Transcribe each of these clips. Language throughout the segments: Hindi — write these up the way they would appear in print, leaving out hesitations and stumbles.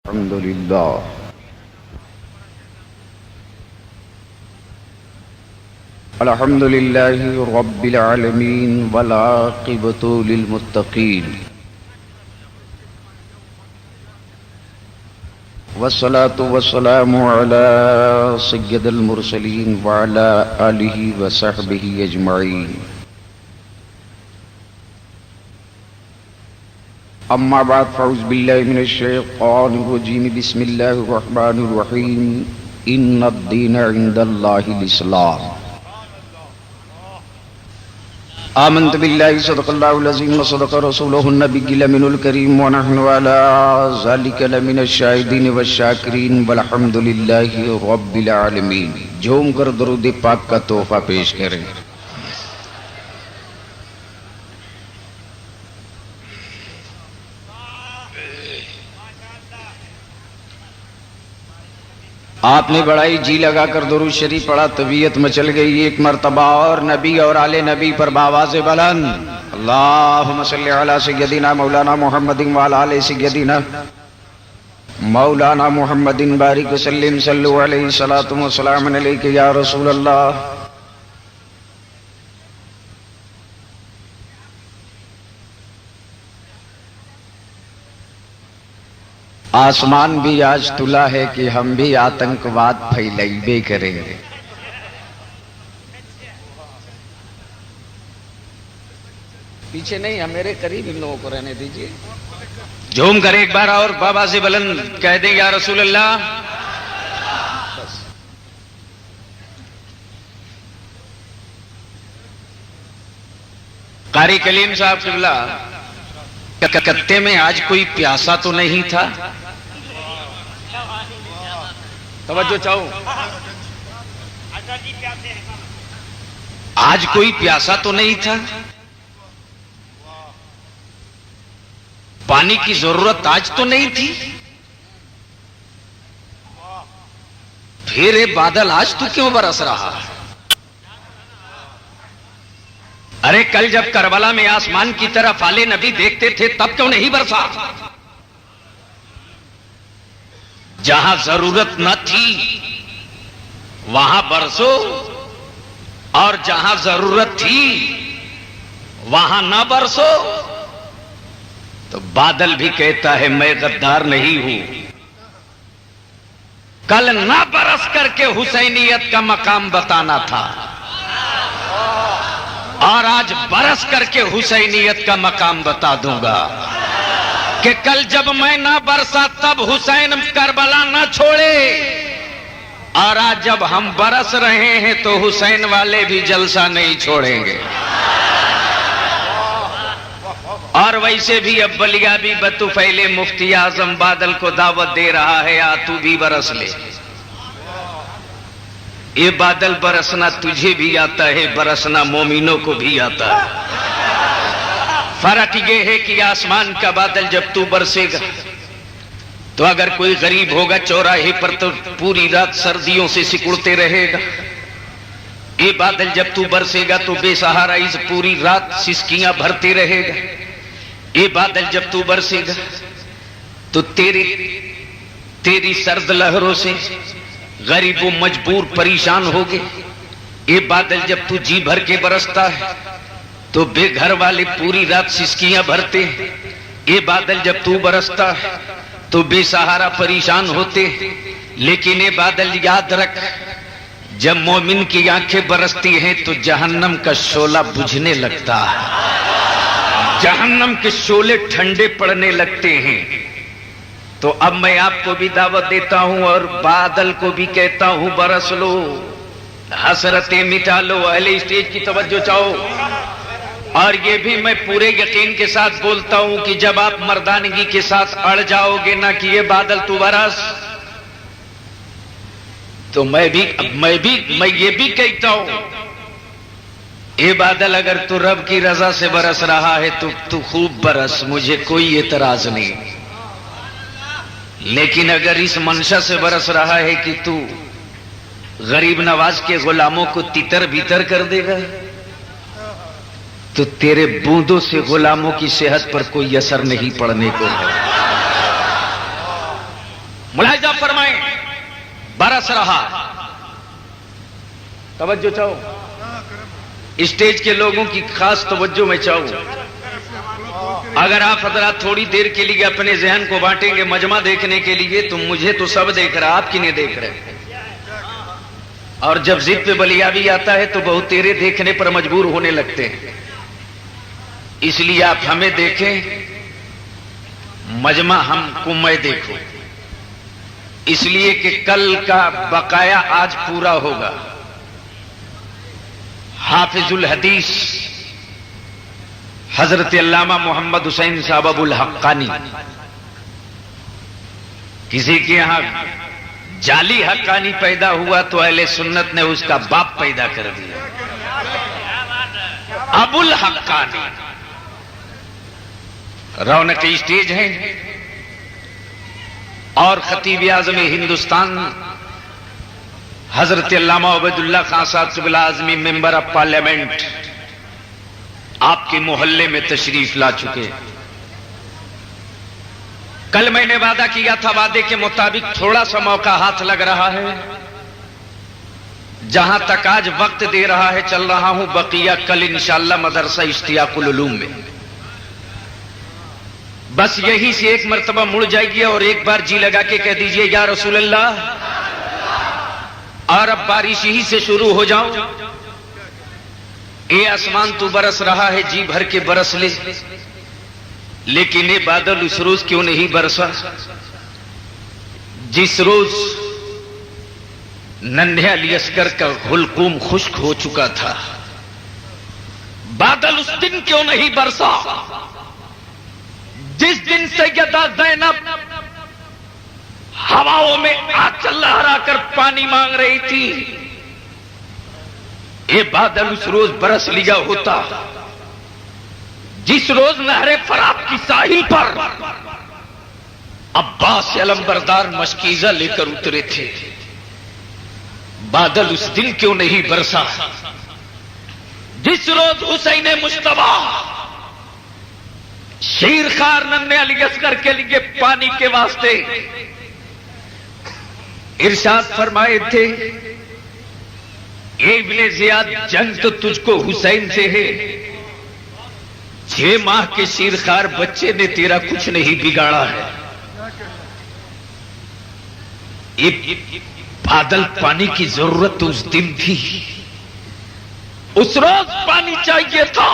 अल्हम्दुलिल्लाह अल्हम्दुलिल्लाहि रब्बिल आलमीन वल आक़िबतु लिल मुत्तक़ीन वस्सलातु वस्सलामु अला सय्यिदिल मुरसलीन व अला आलिहि व सहबिहि अजमईन। अम्मा बाद फ़अऊज़ु बिल्लाहि मिनश शैतानिर रजीम बिस्मिल्लाहिर रहमानिर रहीम इन्नद-दीन इंदल्लाहिल इस्लाम। आमन्तु बिल्लाहि सदक़ल्लाहुल अज़ीम व सदक़ रसूलुहुन नबिय्युल अमीनुल करीम व नहनु अला ज़ालिका लमिनश शाहिदीन व शाकिरीन वल्हम्दुलिल्लाहि रब्बिल आलमीन। झूम कर दरूद पाक का तोहफा पेश करें। आपने बड़ाई जी लगाकर दुरूद शरीफ पढ़ा, तबीयत मचल गई। एक मर्तबा और नबी और आले नबी पर बावाज़े बुलंद अल्लाहुम्मा सल्लि अला सय्यदिना मौलाना मुहम्मदिन व अला आले सय्यदिना मौलाना मुहम्मदिन बारिक वसल्लिम सल्लु अलैहि सलातु व सलाम अलैका या रसूल अल्लाह। आसमान भी आज तुला है कि हम भी आतंकवाद फैलाइबे करेंगे। पीछे नहीं, हम मेरे करीब इन लोगों को रहने दीजिए। झूम कर एक बार और बाबा से बुलंद कह दें या रसूल अल्लाह। कारी कलीम साहब किबला, कलकत्ते में आज कोई प्यासा तो नहीं था? तवज्जो चाहो, आज कोई प्यासा तो नहीं था? पानी की जरूरत आज तो नहीं थी? फिर ये बादल आज तो क्यों बरस रहा? अरे कल जब करबला में आसमान की तरफ आले नबी देखते थे तब क्यों नहीं बरसा? जहां जरूरत न थी वहां बरसो, और जहां जरूरत थी वहां न बरसो। तो बादल भी कहता है मैं गद्दार नहीं हूं। कल न बरस करके हुसैनियत का मकाम बताना था, और आज बरस करके हुसैनियत का मकाम बता दूंगा कि कल जब मैं ना बरसा तब हुसैन करबला ना छोड़े, और आज जब हम बरस रहे हैं तो हुसैन वाले भी जलसा नहीं छोड़ेंगे। और वैसे भी अब बलिया भी बतुफैले मुफ्ती आजम बादल को दावत दे रहा है, आ तू भी बरस ले। ये बादल बरसना तुझे भी आता है, बरसना मोमिनों को भी आता है। फर्क ये है कि आसमान का बादल जब तू बरसेगा तो अगर कोई गरीब होगा चौराहे पर तो पूरी रात सर्दियों से सिकुड़ते रहेगा। ये बादल जब तू बरसेगा तो बेसहारा इस पूरी रात सिसकियां भरते रहेगा। ये बादल जब तू बरसेगा तो तेरी सर्द लहरों से गरीबों मजबूर परेशान हो गए। ये बादल जब तू जी भर के बरसता है तो बेघर वाले पूरी रात सिसकियां भरते। ये बादल जब तू बरसता है तो बेसहारा परेशान होते। लेकिन ये बादल याद रख, जब मोमिन की आंखें बरसती हैं तो जहन्नम का शोला बुझने लगता है, जहन्नम के शोले ठंडे पड़ने लगते हैं। तो अब मैं आपको भी दावत देता हूं और बादल को भी कहता हूं बरस लो, हसरतें मिटा लो। अहले स्टेज की तवज्जो चाहो। और ये भी मैं पूरे यकीन के साथ बोलता हूं कि जब आप मर्दानगी के साथ अड़ जाओगे ना कि ये बादल तू बरस, तो मैं ये भी कहता हूं, ये बादल अगर तू रब की रजा से बरस रहा है तो तू खूब बरस, मुझे कोई एतराज नहीं। लेकिन अगर इस मंशा से बरस रहा है कि तू गरीब नवाज के गुलामों को तितर भीतर कर देगा, तो तेरे बूंदों से गुलामों की सेहत पर कोई असर नहीं पड़ने को है। मुलाहिजा फरमाएं, बरस रहा। तवज्जो चाहो, स्टेज के लोगों की खास तवज्जो में चाहूं। अगर आप हजरात थोड़ी देर के लिए अपने जहन को बांटेंगे मजमा देखने के लिए, तो मुझे तो सब देख रहा, आप किन्हें देख रहे। और जब जिद पे बलियाबी आता है तो बहुत तेरे देखने पर मजबूर होने लगते हैं। इसलिए आप हमें देखें, मजमा हमको मैं देखूं, इसलिए कि कल का बकाया आज पूरा होगा। हाफिजुल हदीस हजरत अल्लामा मोहम्मद हुसैन साहब अबुल हक्कानी, किसी के यहां जाली हक्कानी पैदा हुआ तो अहले सुन्नत ने उसका बाप पैदा कर दिया, अबुल हक्कानी। रौनक स्टेज है और खतीब आज़म हिंदुस्तान हजरत अल्लामा उबैदुल्लाह खान साहब क़िबला आज़मी मेंबर ऑफ पार्लियामेंट आपके मोहल्ले में तशरीफ ला चुके। कल मैंने वादा किया था, वादे के मुताबिक थोड़ा सा मौका हाथ लग रहा है। जहां तक आज वक्त दे रहा है चल रहा हूं, बकिया कल इंशाअल्लाह मदरसा इश्तियाकुल उलूम में। बस यही से एक मर्तबा मुड़ जाइए और एक बार जी लगा के कह दीजिए या रसूल अल्लाह। और अब बारिश ही से शुरू हो जाओ। ये आसमान तो बरस रहा है, जी भर के बरस ले, लेकिन ये बादल उस रोज क्यों नहीं बरसा जिस रोज नन्हे अली असगर का हुलकूम खुश्क हो चुका था। बादल उस दिन क्यों नहीं बरसा जिस दिन सैयदा ज़ैनब हवाओं में आंचल लहराकर पानी मांग रही थी। ये बादल उस रोज बरस लिया होता जिस रोज नहरे फरात की साहिल पर अब्बास अलंबरदार मशकीजा लेकर उतरे थे। बादल उस दिन क्यों नहीं बरसा जिस रोज हुसैन मुश्तबा शेरखार नन्हे अली असगर के लिए पानी के वास्ते इरशाद फरमाए थे, इब्ने ज़ियाद जंग तो तुझको हुसैन से है, 6 माह के शेरखार बच्चे ने तेरा कुछ नहीं बिगाड़ा है। ये बादल पानी की जरूरत उस दिन थी, उस रोज पानी चाहिए था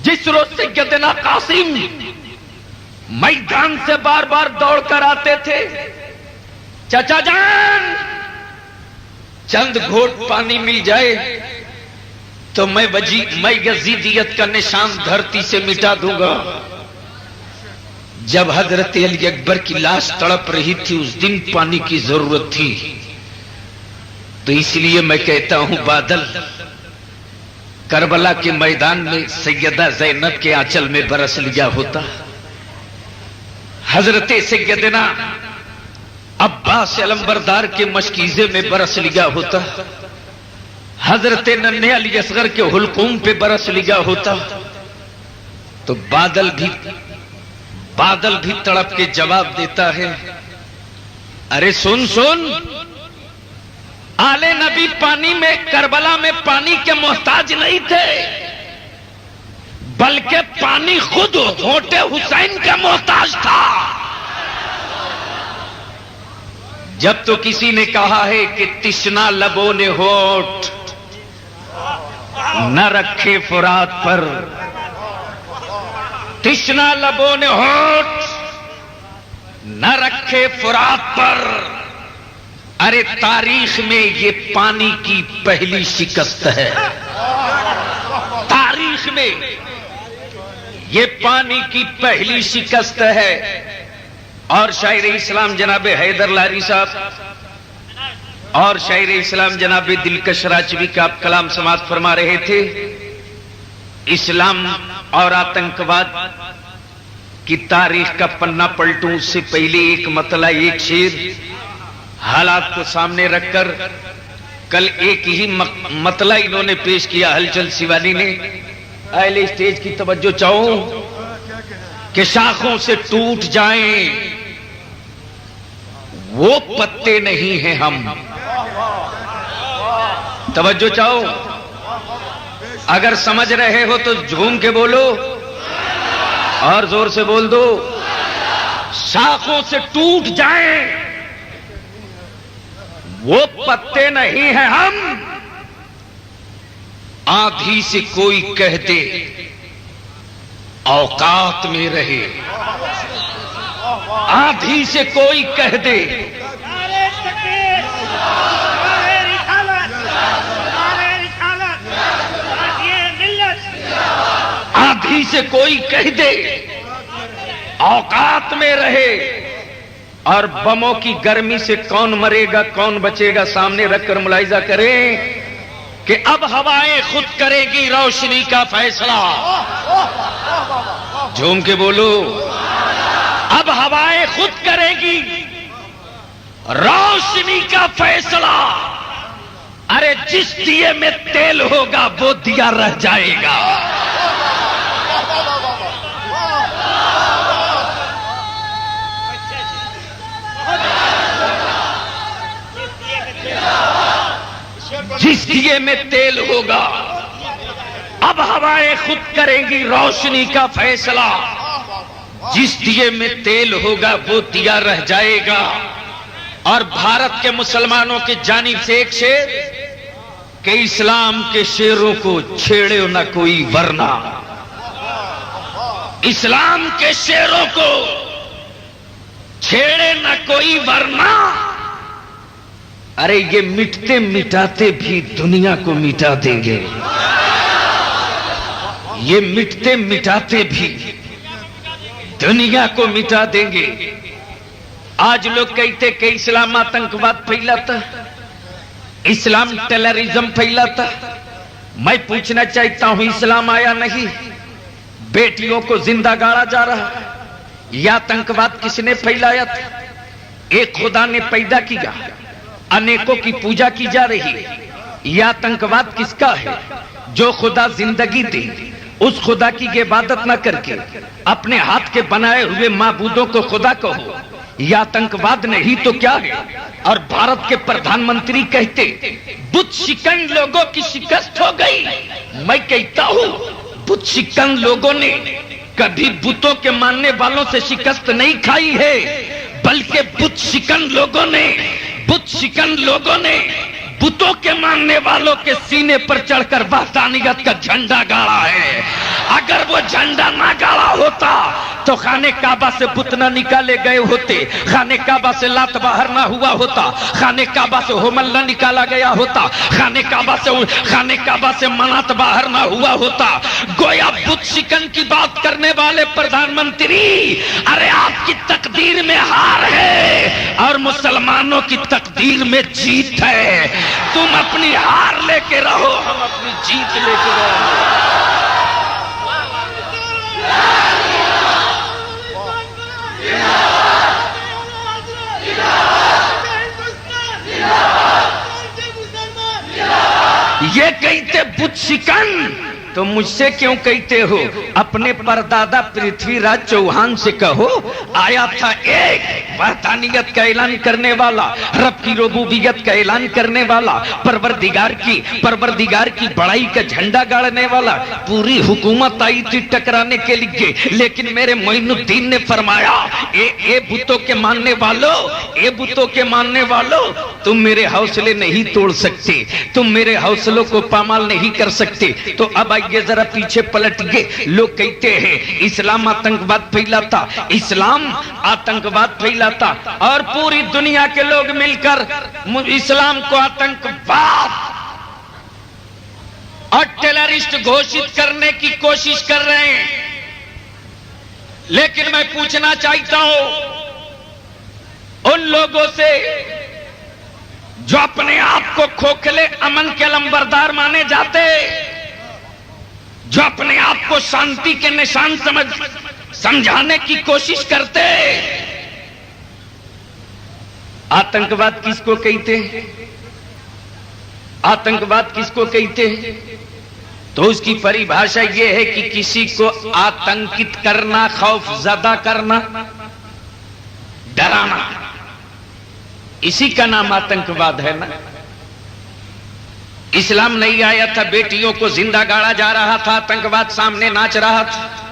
जिस रोज सैयदना कासिम मैदान से बार बार दौड़ कर आते थे, चाचा जान चंद घोट पानी मिल जाए तो मैं यजीदियत का निशान धरती से मिटा दूंगा। जब हजरत अली अकबर की लाश तड़प रही थी उस दिन पानी की जरूरत थी। तो इसलिए मैं कहता हूं बादल करबला के मैदान में सैयदा ज़ैनब के आंचल में बरस लिया होता, हजरत सैयदना अब्बास अलंबरदार के मशकीजे में बरस लिया होता, हजरत नन्हे अली असगर के हुलकूम पे बरस लिया होता, तो बादल भी तड़प के जवाब देता है, अरे सुन सुन, आले नबी पानी में करबला में पानी के मोहताज नहीं थे, बल्कि पानी खुद होटे हुसैन का मोहताज था। जब तो किसी ने कहा है कि तिश्ना लबों ने होठ न रखे फुरात पर, तिश्ना लबों ने होठ न रखे फुरात पर, अरे तारीख में ये पानी की पहली शिकस्त है, तारीख में ये पानी की पहली शिकस्त है। और शायर इस्लाम जनाब हैदर लारी साहब और शायर इस्लाम जनाब दिलकश राजवी का आप कलाम समात फरमा रहे थे, इस्लाम और आतंकवाद की तारीख का पन्ना पलटूं उससे पहले एक मतला एक शेर हालात को सामने रखकर कल एक ही मतला इन्होंने पेश किया हलचल शिवानी ने। अहले स्टेज की तवज्जो चाहूं कि शाखों से टूट जाएं वो पत्ते नहीं हैं हम। तवज्जो चाहो, अगर समझ रहे हो तो झूम के बोलो और जोर से बोल दो। शाखों से टूट जाएं, वो पत्ते नहीं हैं हम। आंधी से कोई कह दे औकात में रहे, आंधी से कोई कह दे आंधी से कोई कह दे औकात में रहे। और बमों की गर्मी से कौन मरेगा कौन बचेगा सामने रखकर मुलाहिजा करें कि अब हवाएं खुद करेगी रोशनी का फैसला। झूम के बोलो, अब हवाएं खुद करेगी रोशनी का फैसला। अरे जिस दिए में तेल होगा वो दिया रह जाएगा। जिस दिए में तेल होगा, अब हवाएं खुद करेंगी रोशनी का फैसला। जिस दिए में तेल होगा वो दिया रह जाएगा। और भारत के मुसलमानों की जानिब से एक शेर कि इस्लाम के शेरों को छेड़े न कोई वरना। इस्लाम के शेरों को छेड़े न कोई वरना। अरे ये मिटते मिटाते भी दुनिया को मिटा देंगे। ये मिटते मिटाते भी दुनिया को मिटा देंगे। आज लोग कहते कि इस्लाम आतंकवाद फैलाता, इस्लाम टेररिज्म फैलाता। मैं पूछना चाहता हूं, इस्लाम आया नहीं, बेटियों को जिंदा गाड़ा जा रहा। यह आतंकवाद किसने फैलाया था? एक खुदा ने पैदा किया, अनेकों की पूजा की जा रही। यह आतंकवाद किसका है? जो खुदा जिंदगी दे उस खुदा की इबादत न करके अपने हाथ के बनाए हुए माबूदों को खुदा कहो, यह आतंकवाद नहीं तो क्या है? और भारत के प्रधानमंत्री कहते बुत शिकन लोगों की शिकस्त हो गई। मैं कहता हूं बुत शिकन लोगों ने कभी बुतों के मानने वालों से शिकस्त नहीं खाई है, बल्कि बुत शिकन लोगों ने बुतों के मानने वालों के सीने पर चढ़कर वहदानियत का झंडा गाड़ा है। अगर वो झंडा ना गाड़ा होता तो खाने काबा से बुत ना निकाले गए होते, खाने काबा से लात बाहर ना हुआ होता, खाने काबा से होमल ना निकाला गया होता, खाने काबा से मनात बाहर ना हुआ होता। गोया बुत शिकन की बात करने वाले प्रधानमंत्री, अरे आपकी तकदीर में हार है और मुसलमानों की तकदीर में जीत है। तुम अपनी हार लेके रहो, हम अपनी जीत लेके रहो। ये कहते बुत शिकन तो मुझसे क्यों कहते हो? अपने परदादा पृथ्वीराज चौहान से कहो। आया था एक वहदानियत का ऐलान करने वाला, रब की रुबूबियत का ऐलान करने वाला, परवरदिगार की बड़ाई का झंडा गाड़ने वाला। पूरी हुकूमत आई थी टकराने के लिए, लेकिन मेरे मोइनुद्दीन ने फरमाया ए बुतों के मानने वालों, तुम मेरे हौसले नहीं तोड़ सकते, तुम मेरे हौसलों को पामाल नहीं कर सकते। तो अब आइए जरा पीछे पलटिए। लोग कहते हैं इस्लाम आतंकवाद फैलाता, इस्लाम आतंकवाद फैलाता, और पूरी दुनिया के लोग मिलकर इस्लाम को आतंकवाद और टेररिस्ट घोषित करने की कोशिश कर रहे हैं। लेकिन मैं पूछना चाहता हूं उन लोगों से जो अपने आप को खोखले अमन के लंबरदार माने जाते, जो अपने आप को शांति के निशान समझाने की कोशिश करते। आतंकवाद किसको कहते हैं? आतंकवाद किसको कहते हैं? तो उसकी परिभाषा यह है कि किसी को आतंकित करना, खौफ ज़दा करना, डराना। इसी का नाम आतंकवाद है ना। इस्लाम नहीं आया था, बेटियों को जिंदा गाड़ा जा रहा था, आतंकवाद सामने नाच रहा था।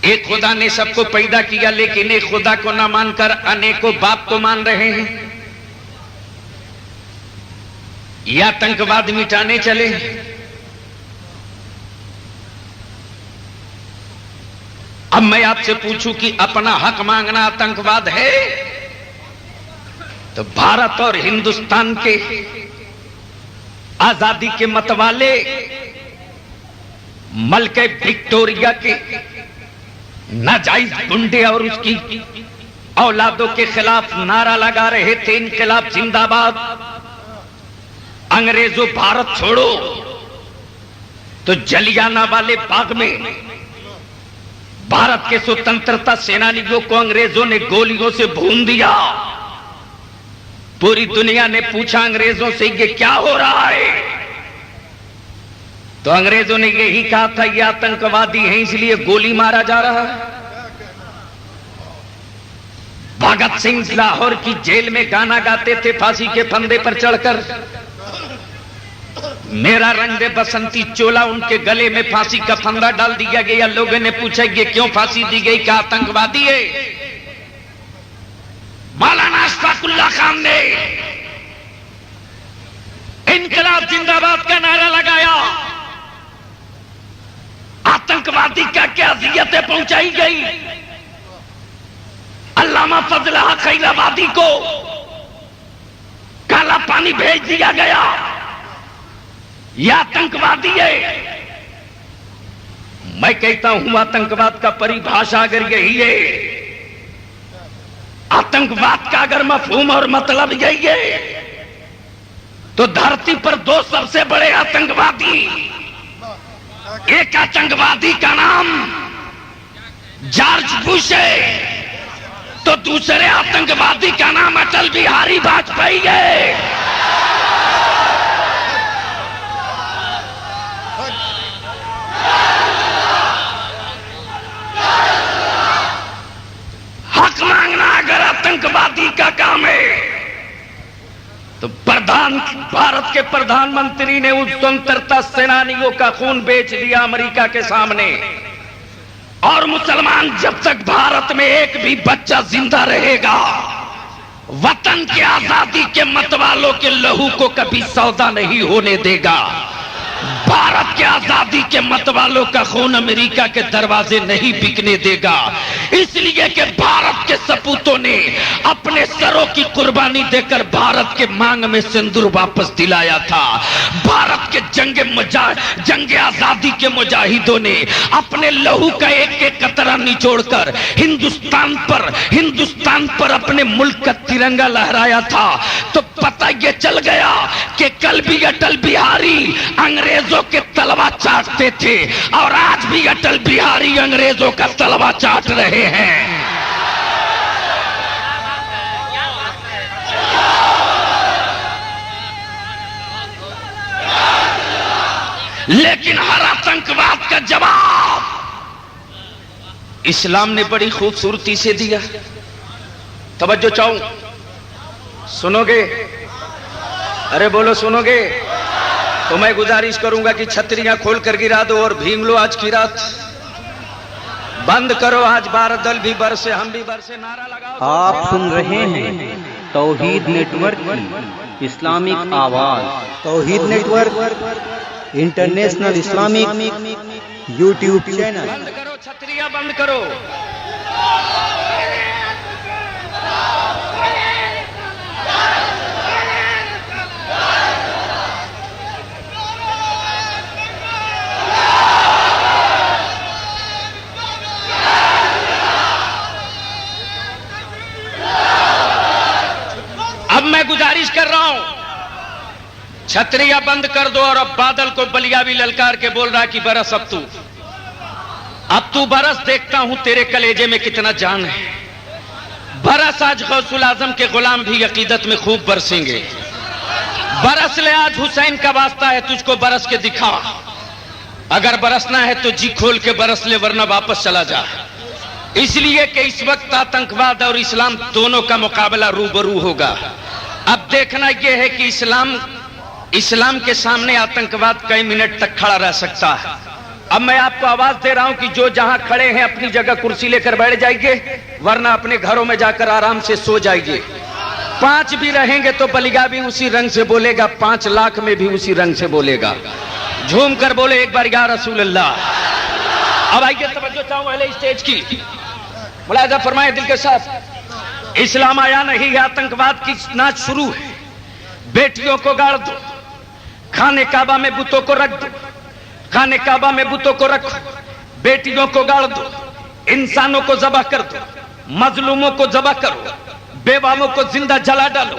एक खुदा ने सबको पैदा किया, लेकिन एक खुदा को ना मानकर अनेकों बाप को मान रहे हैं। यह आतंकवाद मिटाने चले। अब मैं आपसे पूछूं कि अपना हक मांगना आतंकवाद है? तो भारत और हिंदुस्तान के आजादी के मतवाले मलके विक्टोरिया के नाजायज गुंडे और उसकी औलादों के खिलाफ नारा लगा रहे थे, इनकलाब जिंदाबाद, अंग्रेजों भारत छोड़ो। तो जलियाना वाले बाग में भारत के स्वतंत्रता सेनानियों को अंग्रेजों ने गोलियों से भून दिया। पूरी दुनिया ने पूछा अंग्रेजों से ये क्या हो रहा है? तो अंग्रेजों ने यही कहा था ये आतंकवादी हैं इसलिए गोली मारा जा रहा है। भगत सिंह लाहौर की जेल में गाना गाते थे फांसी के फंदे पर चढ़कर, मेरा रंग दे बसंती चोला, उनके गले में फांसी का फंदा डाल दिया गया। लोगों ने पूछा ये क्यों फांसी दी गई, क्या आतंकवादी है? मौलाना अशफाकुल्लाह खान ने इनकलाब जिंदाबाद का नारा लगाया। आतंकवादी का क्या अजियतें पहुंचाई गई। अल्लामा फजल हक खैराबादी को काला पानी भेज दिया गया। यह आतंकवादी है। मैं कहता हूं आतंकवाद का परिभाषा अगर यही है, आतंकवाद का अगर मफहूम और मतलब यही है, तो धरती पर दो सबसे बड़े आतंकवादी, एक आतंकवादी का नाम जॉर्ज बुश है, तो दूसरे आतंकवादी का नाम अटल बिहारी वाजपेयी है। हक मांगना अगर आतंकवादी का काम है, तो भारत के प्रधानमंत्री ने उस स्वतंत्रता सेनानियों का खून बेच दिया अमेरिका के सामने। और मुसलमान जब तक भारत में एक भी बच्चा जिंदा रहेगा, वतन के आजादी के मतवालों के लहू को कभी सौदा नहीं होने देगा। भारत के आजादी के मतवालों का खून अमेरिका के दरवाजे नहीं बिकने देगा। इसलिए कि भारत के सपूतों ने अपने सरों की कुर्बानी देकर भारत के मांग में सिंदूर वापस दिलाया था। भारत के जंग आजादी के मुजाहिदों ने अपने लहू का एक एक कतरा निचोड़कर हिंदुस्तान पर अपने मुल्क का तिरंगा लहराया था। तो पता ये चल गया कि कल भी अटल बिहारी अंग्रेजों के तलवा चाटते थे और आज भी अटल बिहारी अंग्रेजों का तलवा चाट रहे हैं। लेकिन हर आतंकवाद का जवाब इस्लाम ने बड़ी खूबसूरती से दिया। तवज्जो चाहूं, सुनोगे? अरे बोलो सुनोगे? तो मैं गुजारिश करूंगा कि छतरियां खोल कर गिरा दो और भींग लो आज की रात। बंद करो, आज बारदल भी बरसे हम भी बरसे, नारा लगाओ। आप सुन रहे हैं तौहीद नेटवर्क की इस्लामिक आवाज। Tauheed network international Islamic YouTube channel. बंद करो छतरियां, बंद करो। अब मैं गुजारिश कर रहा हूं, छतरियां बंद कर दो। और अब बादल को बलियावी ललकार के बोल रहा कि बरस अब तू बरस, देखता हूं तेरे कलेजे में कितना जान है। बरस, आज गौसुल आजम के गुलाम भी अकीदत में खूब बरसेंगे। बरस ले, आज हुसैन का वास्ता है, तुझको बरस के दिखा। अगर बरसना है तो जी खोल के बरस ले, वरना वापस चला जा। इसलिए कि इस वक्त आतंकवाद और इस्लाम दोनों का मुकाबला रूबरू होगा। अब देखना यह है कि इस्लाम के सामने आतंकवाद कई मिनट तक खड़ा रह सकता है। अब मैं आपको आवाज दे रहा हूं कि जो जहां खड़े हैं अपनी जगह कुर्सी लेकर बैठ जाइए, वरना अपने घरों में जाकर आराम से सो जाइए। 5 भी रहेंगे तो बलिया भी उसी रंग से बोलेगा, 5 लाख में भी उसी रंग से बोलेगा। झूम कर बोले एक बार या रसूल अल्लाह। अब आइए तवज्जो चाहूं पहले स्टेज की, मुलाहिजा फरमाए दिल के साथ। इस्लाम आया नहीं, आतंकवाद की नाच शुरू है। बेटियों को गाड़ दो, खाने काबा में बुतों को रख दो, खाने काबा में बुतों को रखो, बेटियों को गाड़ दो, इंसानों को जबह कर दो, मजलूमों को जबह करो, बेवाओं को जिंदा जला डालो,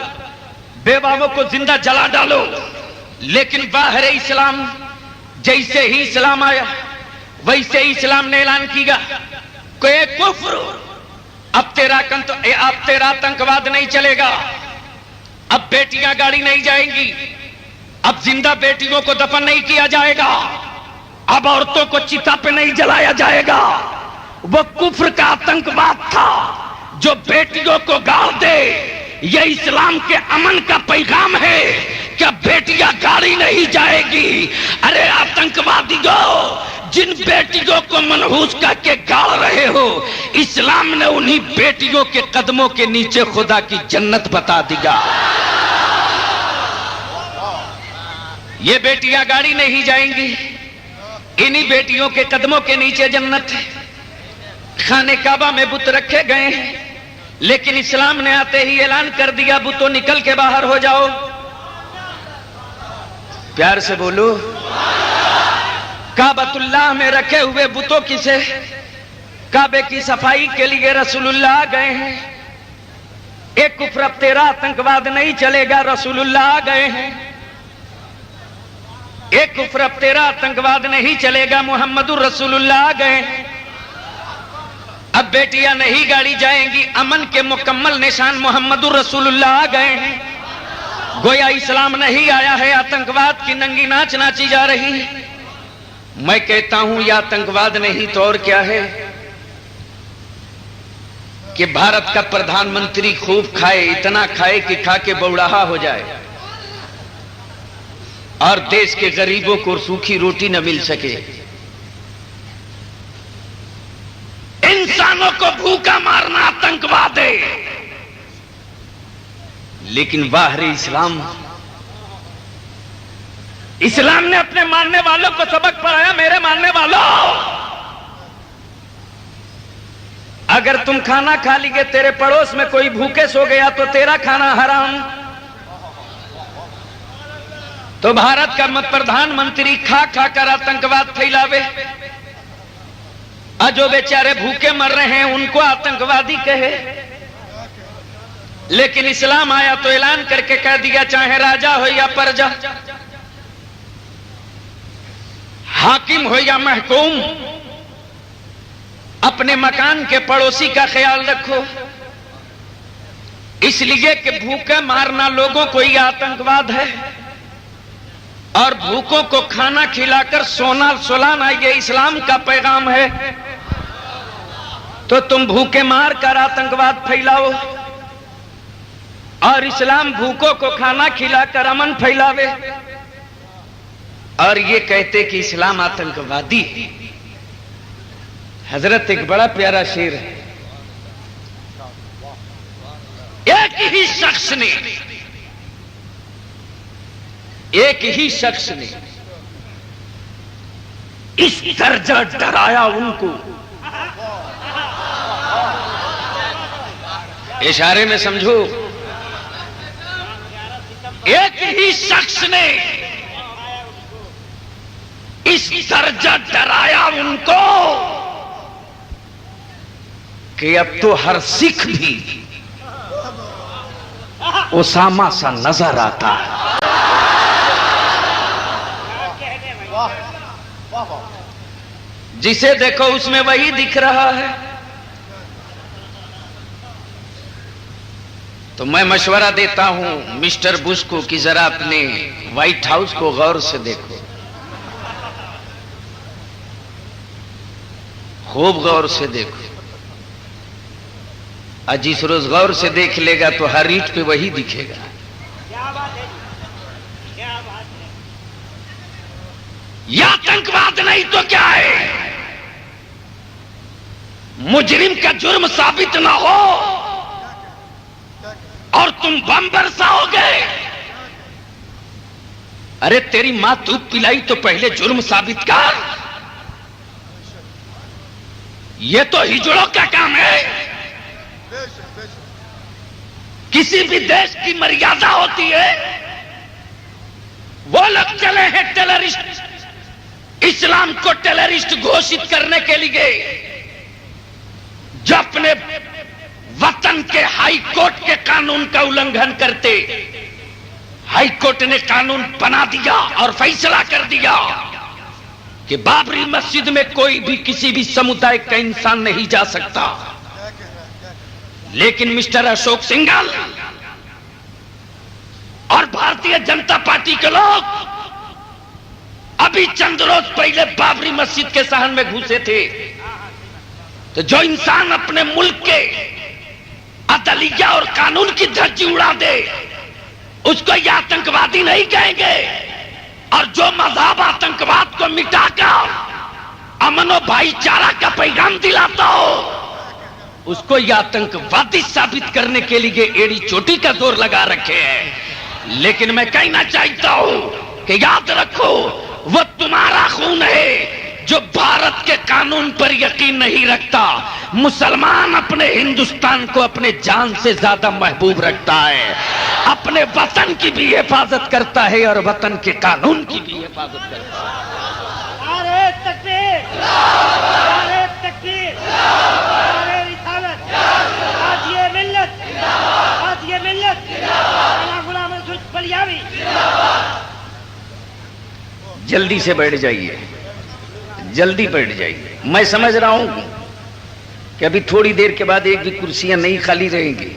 बेवाओं को जिंदा जला डालो। लेकिन बाहर इस्लाम, जैसे ही इस्लाम आया वैसे ही इस्लाम ने ऐलान किया कि कुफ्र, अब तेरा आतंकवाद नहीं चलेगा, अब बेटियां गाड़ी नहीं जाएंगी, अब जिंदा बेटियों को दफन नहीं किया जाएगा, अब औरतों को चिता पे नहीं जलाया जाएगा। वो कुफ्र का आतंकवाद था जो बेटियों को गाड़ दे। ये इस्लाम के अमन का पैगाम है कि बेटियां गाड़ी नहीं जाएगी। अरे आतंकवादियों, जिन बेटियों को मनहूस करके गाड़ रहे हो, इस्लाम ने उन्हीं बेटियों के कदमों के नीचे खुदा की जन्नत बता दिया। ये बेटियां गाड़ी नहीं जाएंगी, इन्हीं बेटियों के कदमों के नीचे जन्नत है। खाने काबा में बुत रखे गए हैं, लेकिन इस्लाम ने आते ही ऐलान कर दिया, बुतों निकल के बाहर हो जाओ। प्यार से बोलो। काबतुल्लाह में रखे हुए बुतों की से काबे की सफाई के लिए रसूलुल्लाह गए हैं। एक कुफ्र, अब तेरा आतंकवाद नहीं चलेगा, रसूलुल्लाह गए हैं। एक कुफ्र, अब तेरा आतंकवाद नहीं चलेगा, मुहम्मदुर रसूलुल्लाह गए हैं। अब बेटियां नहीं गाड़ी जाएंगी, अमन के मुकम्मल निशान मुहम्मदुर रसूलुल्लाह गए हैं। गोया इस्लाम नहीं आया है, आतंकवाद की नंगी नाच नाची जा रही है। मैं कहता हूं यह आतंकवाद नहीं तो और क्या है कि भारत का प्रधानमंत्री खूब खाए, इतना खाए कि खा के बौड़ाहा हो जाए, और देश के गरीबों को सूखी रोटी न मिल सके। इंसानों को भूखा मारना आतंकवाद है। लेकिन बाहरी इस्लाम ने अपने मानने वालों को सबक पढ़ाया। मेरे मानने वालों, अगर तुम खाना खा लिए, तेरे पड़ोस में कोई भूखे सो गया तो तेरा खाना हराम। तो भारत का प्रधानमंत्री खा खा कर आतंकवाद फैलावे, और जो बेचारे भूखे मर रहे हैं उनको आतंकवादी कहे। लेकिन इस्लाम आया तो ऐलान करके कह दिया, चाहे राजा हो या प्रजा, हाकिम हो या महकूम, अपने मकान के पड़ोसी का ख्याल रखो। इसलिए कि भूखे मारना लोगों को ही आतंकवाद है, और भूखों को खाना खिलाकर सुलाना ये इस्लाम का पैगाम है। तो तुम भूखे मार कर आतंकवाद फैलाओ, और इस्लाम भूखों को खाना खिलाकर अमन फैलावे, और ये कहते कि इस्लाम आतंकवादी। हजरत एक बड़ा प्यारा शेर है। एक ही शख्स ने इस दर्जा डराया उनको, इशारे में समझो, एक ही शख्स ने इस दर्जा डराया उनको कि अब तो हर सिख भी ओसामा सा नजर आता है। जिसे देखो उसमें वही दिख रहा है। तो मैं मशवरा देता हूं मिस्टर बुश को कि जरा अपने व्हाइट हाउस को गौर से देखो, खूब गौर से देखो। और जिस रोज गौर से देख लेगा तो हर ईंट पे वही दिखेगा। यह आतंकवाद नहीं तो क्या है? मुजरिम का जुर्म साबित ना हो और तुम बम बरसाओगे। अरे तेरी मां दूध पिलाई तो पहले जुर्म साबित कर। यह तो हिजड़ों का काम है। किसी भी देश की मर्यादा होती है। वो लोग चले हैं टेररिस्ट, इस्लाम को टेररिस्ट घोषित करने के लिए, जो अपने वतन के हाई कोर्ट के कानून का उल्लंघन करते। हाई कोर्ट ने कानून बना दिया और फैसला कर दिया कि बाबरी मस्जिद में कोई भी किसी भी समुदाय का इंसान नहीं जा सकता। लेकिन मिस्टर अशोक सिंघल और भारतीय जनता पार्टी के लोग अभी चंद रोज पहले बाबरी मस्जिद के सहन में घुसे थे। तो जो इंसान अपने मुल्क के अदलिया और कानून की धज्जी उड़ा दे, उसको ये आतंकवादी नहीं कहेंगे। और जो मजहब आतंकवाद को मिटाकर अमन और भाईचारा का पैगाम दिलाता हो, उसको ये आतंकवादी साबित करने के लिए एड़ी चोटी का जोर लगा रखे हैं। लेकिन मैं कहना चाहता हूं कि याद रखो, वो तुम्हारा खून है जो भारत के कानून पर यकीन नहीं रखता। मुसलमान अपने हिंदुस्तान को अपने जान से ज्यादा महबूब रखता है, अपने वतन की भी हिफाजत करता है और वतन के कानून की भी हिफाजत करता है। नारे तकबीर, नारे तकबीर, नारे रिसालत, आज ये मिल्लत, गुलाम रसूल बलियावी। जल्दी से बैठ जाइए, जल्दी बैठ जाइए। मैं समझ रहा हूं कि अभी थोड़ी देर के बाद एक भी कुर्सियां नहीं खाली रहेंगी।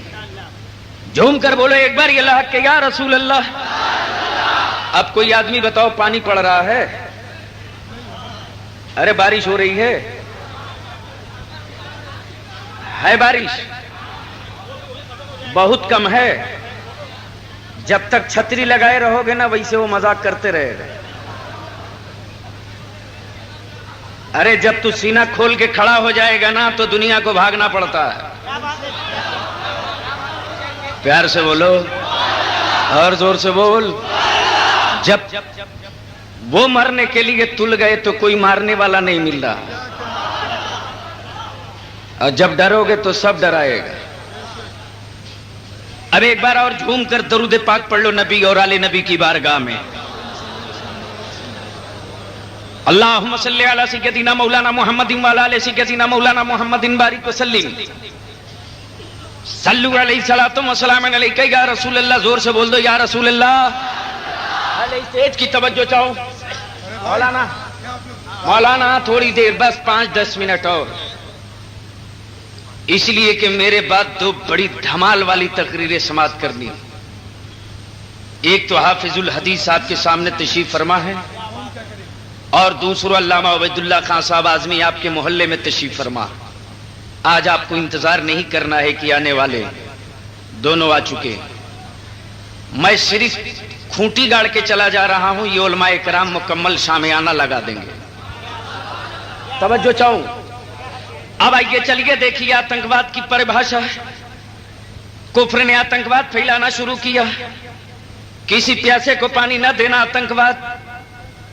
झूम कर बोलो एक बार, अल्लाह के या रसूल अल्लाह। अब कोई आदमी बताओ, पानी पड़ रहा है? अरे बारिश हो रही है बारिश बहुत कम है। जब तक छतरी लगाए रहोगे ना, वैसे वो मजाक करते रहेगा। अरे जब तू सीना खोल के खड़ा हो जाएगा ना, तो दुनिया को भागना पड़ता है। प्यार से बोलो और जोर से बोल। जब वो मरने के लिए तुल गए तो कोई मारने वाला नहीं मिल रहा, और जब डरोगे तो सब डराएगा। अब एक बार और झूम कर दरूद पाक पढ़ लो नबी और आले नबी की बारगाह में। अल्लाहुम्मा सल्ली अला सय्यदिना मौलाना मुहम्मदिन व अला आलि सय्यदिना मौलाना मुहम्मदिन बारिक व सल्लिम सल्लु अलैहि सलातु व सलाम अलैका या रसूल अल्लाह। जोर से बोल दो या रसूल अल्लाह। स्टेज की तवज्जो चाहो मौलाना थोड़ी देर, बस 5-10 मिनट और, इसलिए कि मेरे बाद दो बड़ी धमाल वाली तकरीरें समाप्त करनी। एक तो हाफिजुल हदीस साहब के सामने तशरीफ फरमा है, और दूसरा अल्लामा उबैदुल्लाह खान साहब आजमी आपके मोहल्ले में तशरीफ फरमा। आज आपको इंतजार नहीं करना है कि आने वाले दोनों आ चुके। मैं सिर्फ खूंटी गाड़ के चला जा रहा हूं, ये उलमाए कराम मुकम्मल शामियाना लगा देंगे। तवज्जो चाहूं। अब आइए चलिए देखिए आतंकवाद की परिभाषा। कुफ्र ने आतंकवाद फैलाना शुरू किया। किसी प्यासे को पानी न देना आतंकवाद,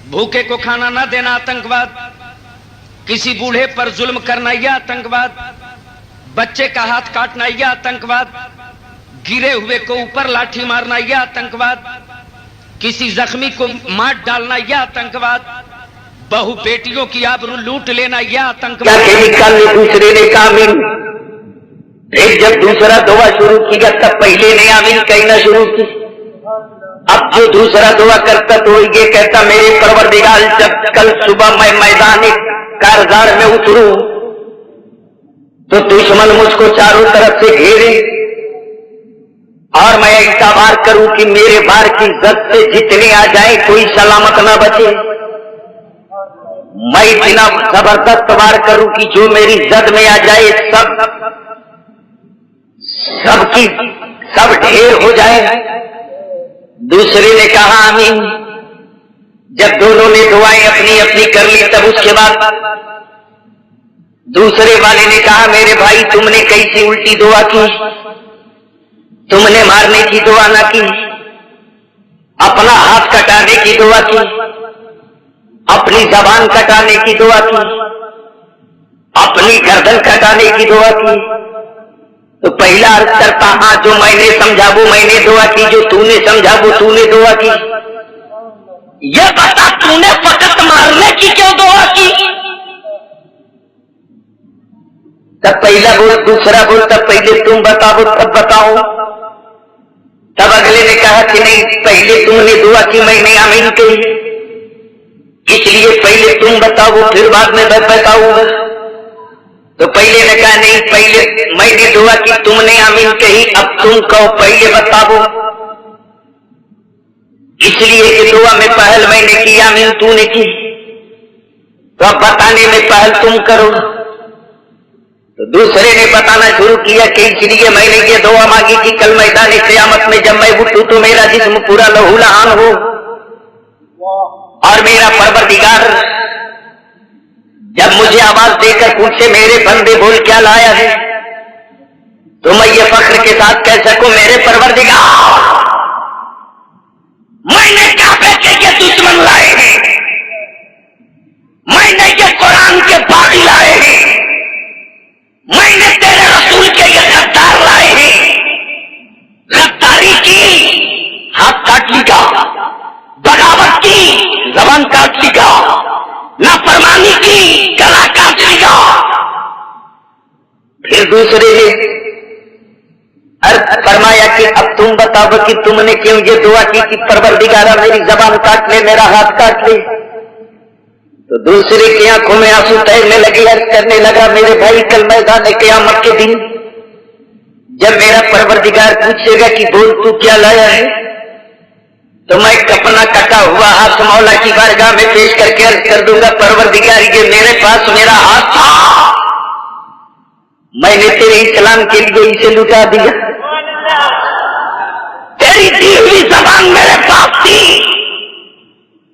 भूखे को खाना न देना आतंकवाद, किसी बूढ़े पर जुल्म करना यह आतंकवाद, बच्चे का हाथ काटना यह आतंकवाद, गिरे हुए को ऊपर लाठी मारना यह आतंकवाद, किसी जख्मी को मार डालना यह आतंकवाद, बहु बेटियों की आबरू लूट लेना यह आतंकवाद। दूसरे ने कामिल, फिर जब दूसरा दुआ शुरू किया तब पहले ने आमीन कहना शुरू की। अब जो दूसरा दुआ करता तो ये कहता, मेरे परवरदिगार जब कल सुबह मैं मैदान कारजार में उतरूं तो दुश्मन मुझको चारों तरफ से घेरे, और मैं ऐसा वार करूं कि मेरे वार की जद से जितने आ जाए कोई सलामत न बचे। मैं इतना जबरदस्त वार करूं कि जो मेरी जद में आ जाए सब सबकी सब ढेर हो जाए। दूसरे ने कहा आमीन। जब दोनों ने दुआएं अपनी अपनी कर ली तब उसके बाद दूसरे वाले ने कहा मेरे भाई तुमने कैसी उल्टी दुआ की, तुमने मारने की दुआ ना की, अपना हाथ कटाने की दुआ की, अपनी जबान कटाने की दुआ की, अपनी गर्दन कटाने की दुआ की। तो पहला अर्ज करता हाँ जो मैंने समझा वो मैंने दुआ की, जो तूने समझा वो तूने दुआ की। यह बता तूने फकत मारने की क्यों दुआ की? तब पहला बोल दूसरा बोल, तब पहले तुम बताओ तब बताओ। तब अगले ने कहा कि नहीं पहले तुमने दुआ की मैंने आमीन कही, इसलिए पहले तुम बताओ फिर बाद में मैं बताऊंगा। तो पहले ने कहा नहीं पहले मैंने दुआ की तुमने आमीन कही, अब तुम कहो पहले बताओ, इसलिए कि दुआ में पहल मैंने की आमीन तूने की, तो अब बताने में पहल तुम करो। तो दूसरे ने बताना शुरू किया कि इसलिए मैंने ये दुआ मांगी कि कल मैदान क़यामत में जब मैं उठूं तो मेरा जिस्म पूरा लहूलुहान हो और मेरा परवरदिगार जब मुझे आवाज देकर पूछे मेरे बंदे बोल क्या लाया है, तो मैं ये फख्र के साथ कह सकूं मेरे परवरदिगार मैंने काबे के ये दुश्मन लाए हैं, मैंने ये कुरान के बागी लाए हैं, मैंने तेरे रसूल के ये गद्दार लाए हैं। गद्दारी की हाथ काट लिया, बगावत की जबान काट लिया, नाफरमानी की गला काट लिया। फिर दूसरे ने अर्थ फरमाया कि अब तुम बताओ कि तुमने क्यों ये दुआ की कि परवरदिगारा मेरी जबान काट ले, मेरा हाथ काट ले। तो दूसरे की आंखों में आंसू तैरने लगे, अर्ज करने लगा मेरे भाई कल मैदान क़यामत के दिन जब मेरा परवरदिगार पूछेगा कि बोल तू क्या लाया है, तो मैं अपना कटा हुआ हाथ मौला की बारगाह में पेश करके अर्ज कर दूंगा परवरदिगार ये मेरे पास मेरा हाथ था, मैंने तेरे इस्लाम के लिए इसे लुटा दिया, तेरी दी हुई जबान मेरे पास थी,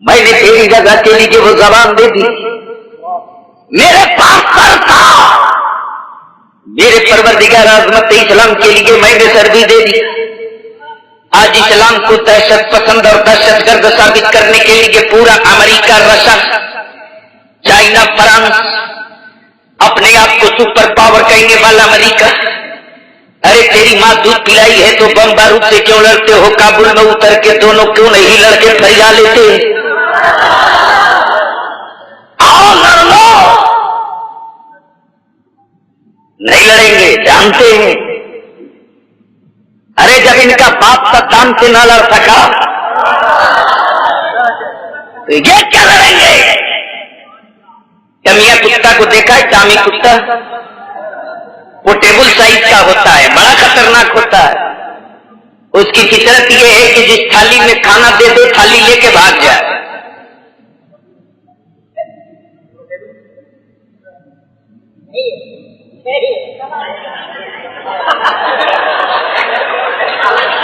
मैंने तेरी जगह के लिए वो जबान दे दी, मेरे पास सर था, मेरे परवरदिगार अज़मत इस्लाम के लिए मैंने सर भी दे दी। आज इस्लाम को दहशत पसंद और दहशतगर्द साबित करने के लिए पूरा अमेरिका, रशिया, चाइना, फ्रांस, अपने आप को सुपर पावर कहने वाला अमेरिका, अरे तेरी माँ दूध पिलाई है तो बम बारूद से क्यों लड़ते हो? काबुल में उतर के दोनों क्यों नहीं लड़के फरिया लेते? आओ लड़ लो। नहीं लड़ेंगे, जानते हैं। अरे जब इनका बाप सद्दाम से ना लड़ सका तो ये क्या लड़ेंगे? कमिया कुत्ता को देखा है? चामी कुत्ता वो टेबल साइज का होता है, बड़ा खतरनाक होता है। उसकी फितरत ये है कि जिस थाली में खाना दे दो थाली लेके भाग जाए।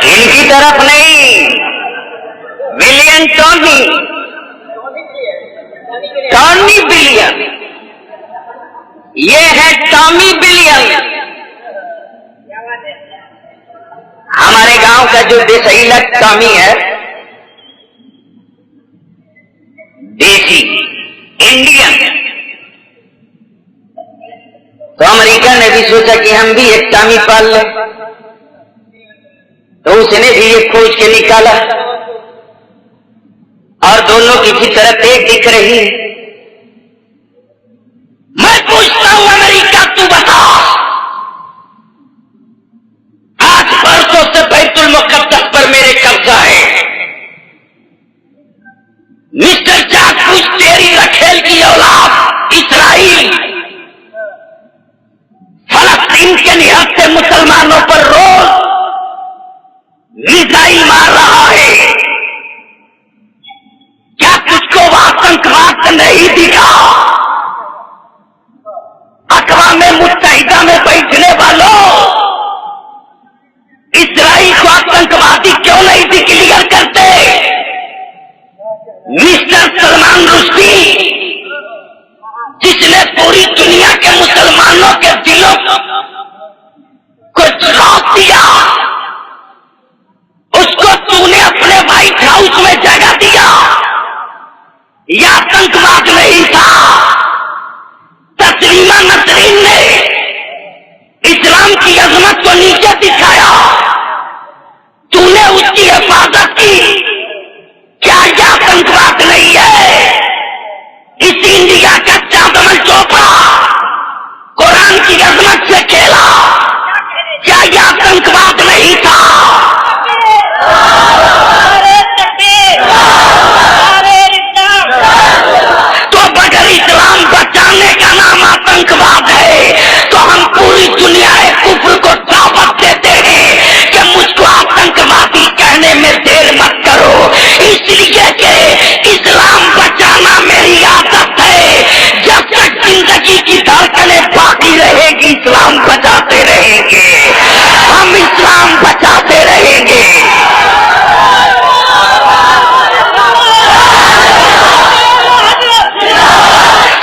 इनकी तरफ नहीं, विलियम टॉनी बिलियन, ये है टॉमी बिलियन। हमारे गांव का जो देसी लग टॉमी है, देसी इंडियन, तो अमेरिका ने भी सोचा कि हम भी एक टॉमी पाल लें, तो उसने भी एक खोज के निकाला और दोनों की फितरत एक दिख रही है। मैं पूछता हूं अमेरिका तू बता, आज बरसों से बैतुल मुक़द्दस पर मेरे कब्जा है, मिस्टर जाट पूछ तेरी रखेल की औलाद इस्राइल फलस्तीन के निहत से मुसलमानों पर रोज मिसाइल मार रहा है, क्या तुझको आतंकवाद से आतंकवाद नहीं था। तस्लीमा नसरीन ने इस्लाम की अजमत को नीचे दिखाया, तूने उसकी हिफाजत की, क्या यह आतंकवाद नहीं है? इस इंडिया का चांदमल चोपड़ा कुरान की अजमत से खेला, क्या यह आतंकवाद नहीं था? तो अगर इस्लाम बचाने का नाम आतंकवाद है तो हम पूरी दुनिया कुफ्र को दावत देते हैं कि मुझको आतंकवादी कहने में देर मत करो, इसलिए कि इस्लाम बचाना मेरी आदत है। जब तक जिंदगी की धड़कनें बाकी रहेगी इस्लाम बचाते रहेंगे, हम इस्लाम बचाते रहेंगे।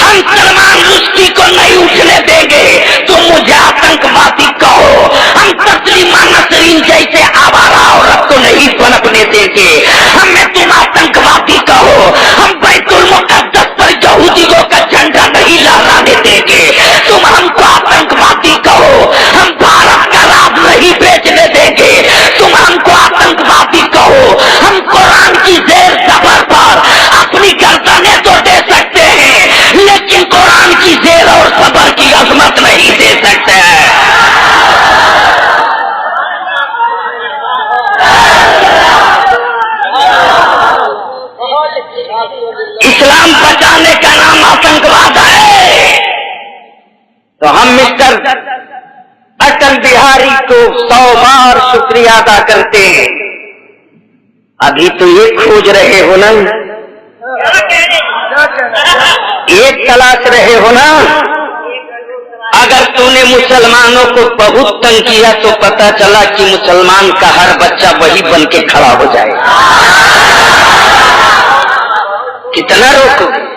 हम सलमान रुश्दी को नहीं उठने देंगे, तुम मुझे आतंकवादी कहो, हम तस्लीमा नसरीन जैसे आवारा औरत को नहीं पनपने देंगे। हमें तुम आतंकवादी कहो, हम बैतुल मुक़द्दस पर यहूदियों का झंडा नहीं लहराने देंगे। तुम हमको आतंकवादी कहो, हम भारत का राज नहीं बेचने देंगे। तुम हमको आतंकवादी कहो, हम कुरान की जेर ज़बर पर अपनी गर्दनें तो दे सकते हैं, लेकिन कुरान की जेर और ज़बर की अजमत नहीं दे सकते हैं। इस्लाम बचाने का नाम आतंकवाद है। तो हम मिस्टर अटल बिहारी को 100 बार शुक्रिया अदा करते हैं। अभी तो ये खोज रहे हो ना, एक तलाश रहे हो ना। अगर तूने मुसलमानों को बहुत तंग किया तो पता चला कि मुसलमान का हर बच्चा वही बन के खड़ा हो जाए। कितना रोकोगे?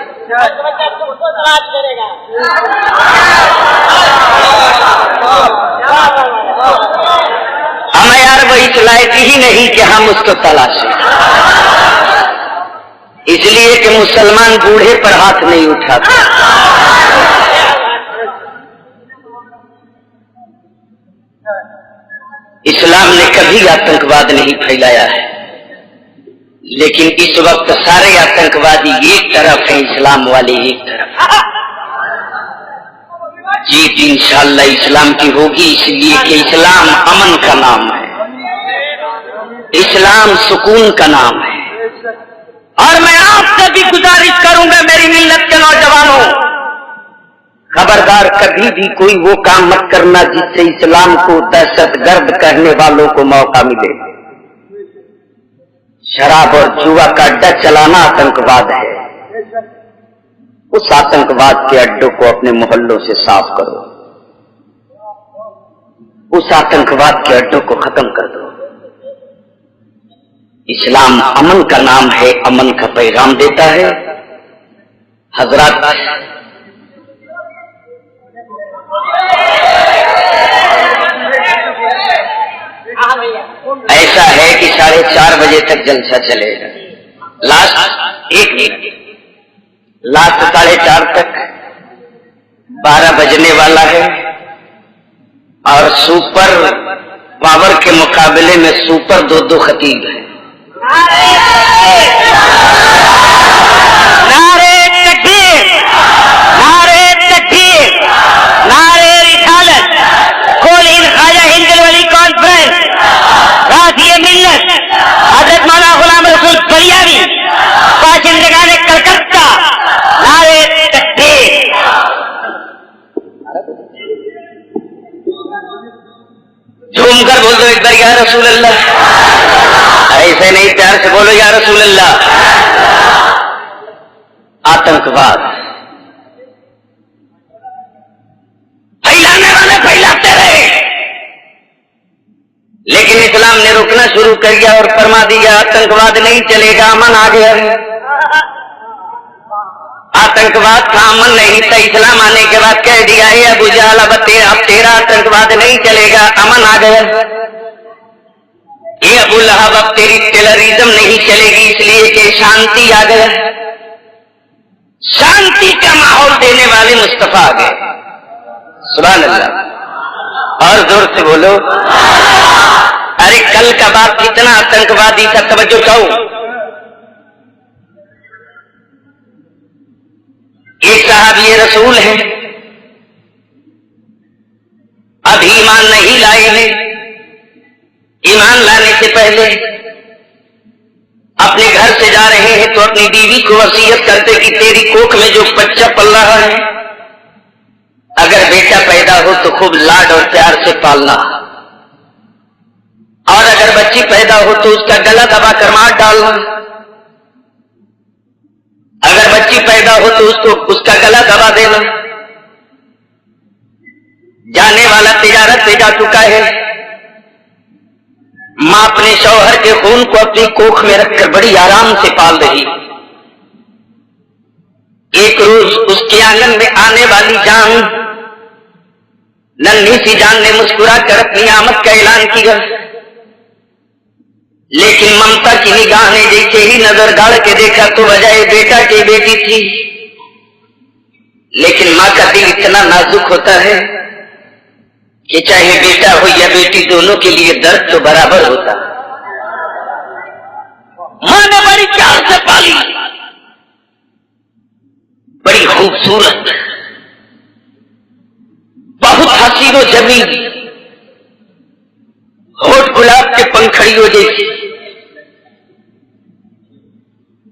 हमें यार वही लायक ही नहीं कि हम उसको तलाशें, इसलिए कि मुसलमान बूढ़े पर हाथ नहीं उठाते। इस्लाम ने कभी आतंकवाद नहीं फैलाया है, लेकिन इस वक्त सारे आतंकवादी एक तरफ हैं, इस्लाम वाले एक तरफ। जीत इंशाअल्लाह इस्लाम की होगी, इसलिए कि इस्लाम अमन का नाम है, इस्लाम सुकून का नाम है। और मैं आपसे भी गुजारिश करूंगा मेरी मिल्लत के नौजवानों, खबरदार कभी भी कोई वो काम मत करना जिससे इस्लाम को दहशतगर्द कहने वालों को मौका मिले। शराब और जुआ का अड्डा चलाना आतंकवाद है। उस आतंकवाद के अड्डों को अपने मोहल्लों से साफ करो, उस आतंकवाद के अड्डों को खत्म कर दो। इस्लाम अमन का नाम है, अमन का पैगाम देता है। हजरत ऐसा है कि 4:30 बजे तक जलसा चलेगा, लास्ट 1 मिनट, लास्ट 4:30 तक 12 बजने वाला है। और सुपर पावर के मुकाबले में सुपर 2-2 खतीब है। नारे तकबीर, नारे तकबीर, नारे रिसालत, कुल इन ख्वाजा हिंद वली कॉन्फ्रेंस, राज़िए मिल्लत हजरत मौलाना गुलाम रसूल बलियावी, बाशिंदगान कलकत्ता, नारे तकबीर। झूमकर बोल दो एक बार या रसूल अल्लाह, ऐसे नहीं प्यार से बोलो या रसूल अल्लाह। आतंकवाद फैलाने वाले फैलाते रहे, लेकिन इस्लाम ने रुकना शुरू कर दिया और फरमा दिया आतंकवाद नहीं चलेगा, अमन आ गया है। आतंकवाद का अमन नहीं था, इस्लाम आने के बाद कह दिया है अबू जहल अब तेरा आतंकवाद नहीं चलेगा, अमन आ गया। ये अबू लहब अब तेरी टेररिज्म नहीं चलेगी, इसलिए कि शांति आ गया। शांति का माहौल देने वाले मुस्तफा आ गए। सुभान अल्लाह। और जोर से बोलो। अरे कल का बात कितना आतंकवादी था, तवज्जो चाहो। एक साहबी रसूल है, अब ईमान नहीं लाए हैं। ईमान लाने से पहले अपने घर से जा रहे हैं तो अपनी बीवी को वसीयत करते कि तेरी कोख में जो बच्चा पल रहा है, अगर बेटा पैदा हो तो खूब लाड और प्यार से पालना, और अगर बच्ची पैदा हो तो उसका गला दबा कर मार डालना। अगर बच्ची पैदा हो तो उसका गला दबा देना। जाने वाला तिजारत पे जा चुका है। मां अपने शौहर के खून को अपनी कोख में रखकर बड़ी आराम से पाल रही। एक रोज उसके आंगन में आने वाली जान, नन्ही सी जान ने मुस्कुरा कर अपनी आमद का ऐलान किया, लेकिन ममता की निगाह ने जैसे ही नजर गाड़ के देखा तो बजाय बेटा की बेटी थी। लेकिन मां का दिल इतना नाजुक होता है कि चाहे बेटा हो या बेटी, दोनों के लिए दर्द तो बराबर होता। मां ने बड़ी प्यार से पाली, बड़ी खूबसूरत, बहुत हसीनो जमीन, होठ गुलाब के पंखड़ियों जैसी,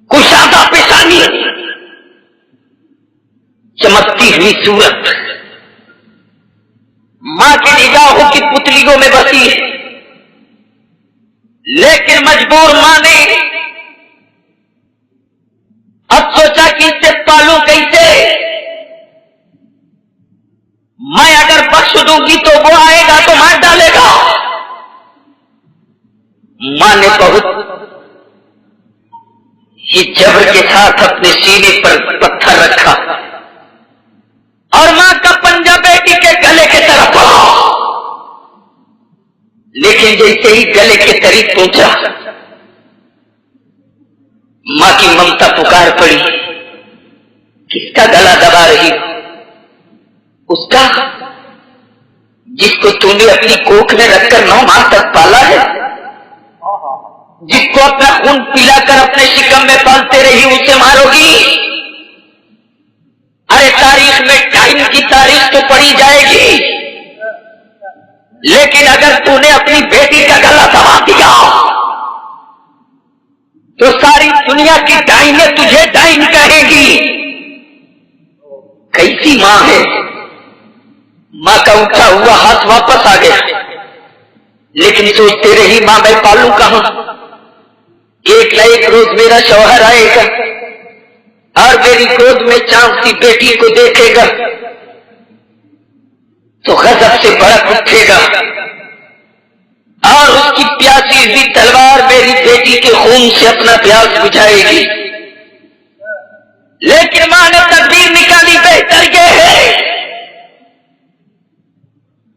कुशादा पेशानी, चमकती हुई सूरत, मां की निगाहों की पुतलियों में बसी है। लेकिन मजबूर मां ने अब सोचा कि इसे पालूं कैसे। मैं अगर बख्श दूंगी तो वो आएगा तो मार डालेगा। मां ने बहुत ही जबर के साथ अपने सीने पर पत्थर रखा और मां का पंजा बेटी के गले के तरफ बढ़ा। लेकिन जैसे ही गले के करीब पहुंचा, मां की ममता पुकार पड़ी, किसका गला दबा रही? उसका, जिसको तूने अपनी कोख में रखकर 9 माह तक पाला है, जिसको अपना खून पिलाकर अपने शिकम में पालते रही, उसे मारोगी? अरे तारीख में टाइम की तारीख तो पड़ी जाएगी, लेकिन अगर तूने अपनी बेटी का गला दबा दिया तो सारी दुनिया की डाइनें तुझे डाइन कहेगी। कैसी मां है? मां का उठा हुआ हाथ वापस आ गया, लेकिन सोचते रही मां मैं पालू कहां? एक न एक रोज मेरा शौहर आएगा और मेरी गोद में चांद की बेटी को देखेगा तो गजब से भड़क उठेगा और उसकी प्यासी हुई तलवार मेरी बेटी के खून से अपना प्यास बुझाएगी। लेकिन मां ने तदबीर निकाली, बेहतर ये है,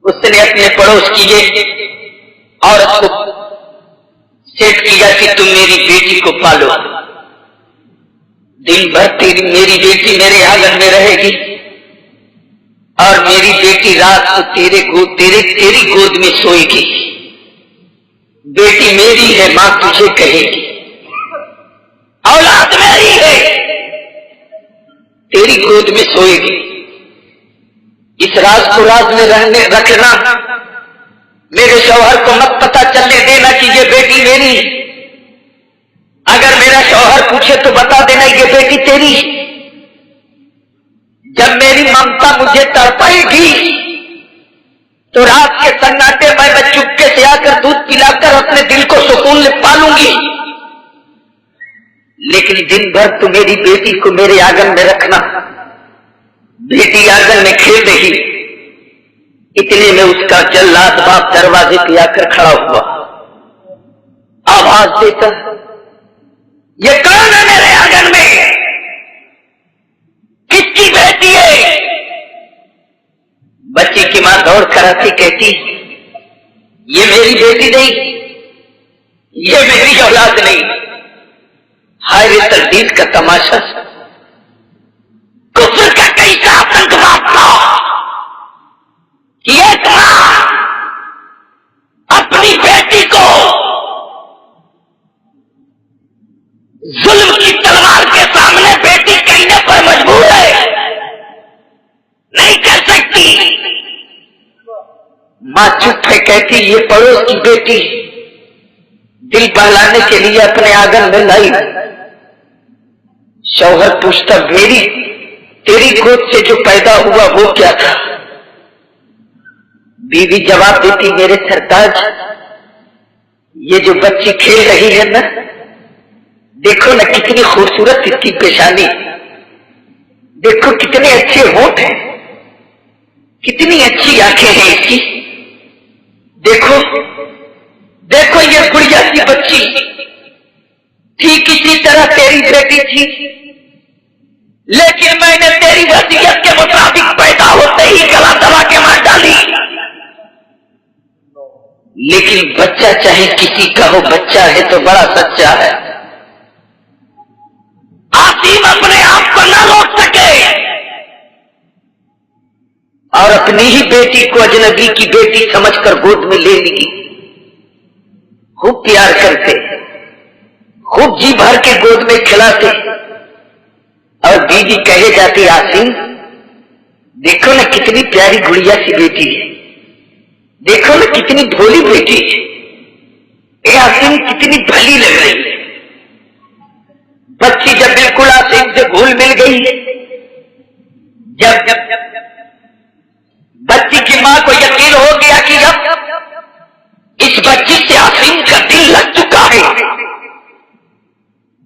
उसने अपने पड़ोस की ये औरत को सेट किया कि तुम मेरी बेटी को पालो, दिन भर मेरी बेटी मेरे आंगन में रहेगी और मेरी बेटी रात को तेरी गोद में सोएगी। बेटी मेरी है, मां तुझे कहेगी, औलाद मेरी है, तेरी गोद में सोएगी। इस राज को राज में रखना, मेरे शौहर को मत पता चलने देना कि ये बेटी मेरी। अगर मेरा शौहर पूछे तो बता देना ये बेटी तेरी। जब मेरी ममता मुझे तड़पाएगी तो रात के सन्नाटे में मैं चुपके से आकर दूध पिलाकर अपने दिल को सुकून ले पालूंगी। लेकिन दिन भर तू मेरी बेटी को मेरे आंगन में रखना। बेटी आंगन में खेल रही, इतने में उसका जल्लाद बाप दरवाजे पे आकर खड़ा हुआ, आवाज देता, ये कौन है मेरे आंगन में? किसकी बेटी है? बच्ची की मां दौड़ कर आती, कहती ये मेरी बेटी नहीं, ये मेरी औलाद नहीं। हाय रे तकदीर का तमाशा। कहती ये पड़ोस की बेटी दिल बहलाने के लिए अपने आंगन में लाई। शौहर पूछता मेरी तेरी गोद से जो पैदा हुआ वो क्या था? बीवी जवाब देती मेरे सरताज ये जो बच्ची खेल रही है ना, देखो ना कितनी खूबसूरत इसकी पेशानी, देखो कितने अच्छे होंठ हैं, कितनी अच्छी आंखें हैं इसकी, देखो देखो ये गुड़िया सी बच्ची ठीक इसी तरह तेरी बेटी थी, लेकिन मैंने तेरी वसीयत के मुताबिक पैदा होते ही गला दबा के मार डाली। लेकिन बच्चा चाहे किसी का हो, बच्चा है तो बड़ा सच्चा है। आसिम अपने आप को न लौट सके और अपनी ही बेटी को अजनबी की बेटी समझकर गोद में ले ली। खूब प्यार करते, खूब जी भर के गोद में खिलाते और बीवी कहे जाती आसिम देखो ना कितनी प्यारी गुड़िया सी बेटी है, देखो ना कितनी भोली बेटी है, ये आसिम कितनी भली लग रही है। बच्ची जब बिल्कुल आसिम से घुल मिल गई, जब बच्ची की मां को यकीन हो गया कि अब इस बच्ची से आसिम का दिल लग चुका है,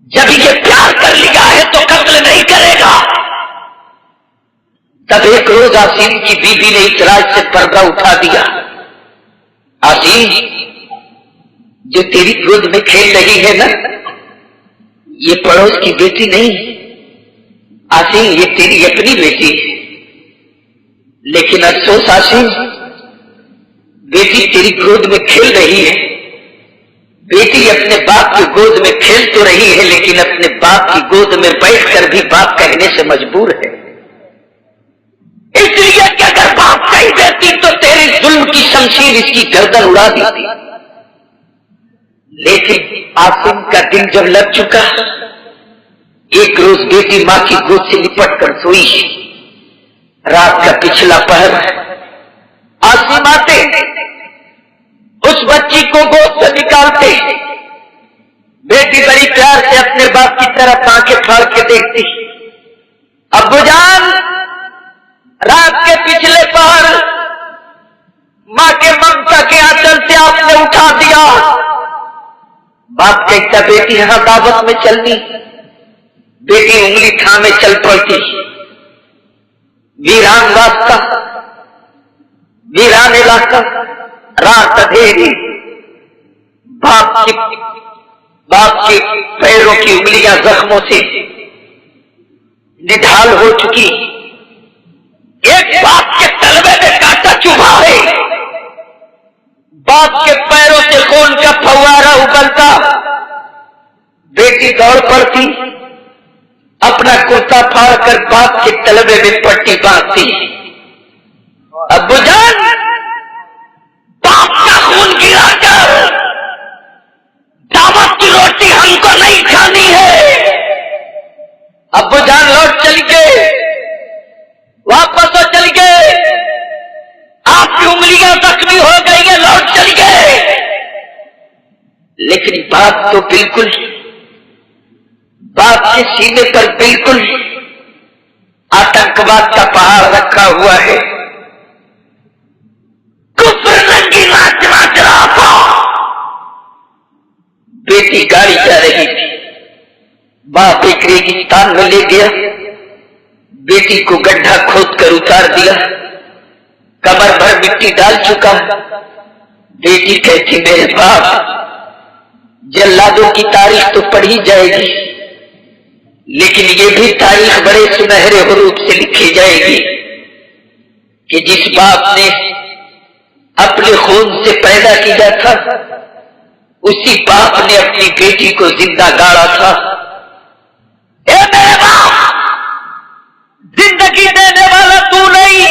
जब ये प्यार कर लिया है तो कत्ल नहीं करेगा, तब एक रोज आसिम की बीबी ने इतराज से पर्दा उठा दिया। आसिम जो तेरी गोद में खेल रही है ना, ये पड़ोस की बेटी नहीं, आसिम ये तेरी अपनी बेटी है। लेकिन अफसोस आसिम बेटी तेरी गोद में खेल रही है, बेटी अपने बाप की गोद में खेल तो रही है लेकिन अपने बाप की गोद में बैठकर भी बाप कहने से मजबूर है। इसलिए कि अगर बाप कही देती तो तेरी जुल्म की शमशीर इसकी गर्दन उड़ा देती। लेकिन आसिम का दिल जब लग चुका, एक रोज बेटी मां की गोद से लिपट कर सोई। रात का पिछला पहर, आसिम आते उस बच्ची को गोद से निकालते, बेटी बड़ी प्यार से अपने बाप की तरफ आंखें फाड़ के देखती, अब्बूजान रात के पिछले पहर मां के ममता के आंचल से आपने उठा दिया। बाप कहता बेटी यहां दावत में चलनी, बेटी उंगली थामे चल पड़ती। वीरान रास्ता, वीरान इलाका, रात अंधेरी, बाप के पैरों की उंगलियां जख्मों से निढाल हो चुकी। एक बाप के तलवे में कांटा चुभा है, बाप के पैरों से खून का फव्वारा उबलता। बेटी दौड़ पड़ती, अपना कुर्ता फाड़कर बाप के तलवे में पट्टी बांधती। अब्बूजान बाप का खून गिराकर दावत की रोटी हमको नहीं खानी है। अब्बूजान लौट चल गए, वापस तो चल गए, आपकी उंगलियां जख्मी हो गई है, लौट चल गए। लेकिन बाप तो बिल्कुल, बाप के सीने पर बिल्कुल आतंकवाद का पहाड़ रखा हुआ है। कुफ्र रंगी नाच नाच रहा था। बेटी गाड़ी जा रही थी, बाप एक रेगिस्तान में ले गया, बेटी को गड्ढा खोद कर उतार दिया, कमर भर मिट्टी डाल चुका। बेटी कहती मेरे बाप जल्लादों की तारीख तो पढ़ी जाएगी, लेकिन ये भी तारीख बड़े सुनहरे हुरूफ से लिखी जाएगी कि जिस बाप ने अपने खून से पैदा किया था, उसी बाप ने अपनी बेटी को जिंदा गाड़ा था। ए मेरे बाप, जिंदगी देने वाला तू नहीं,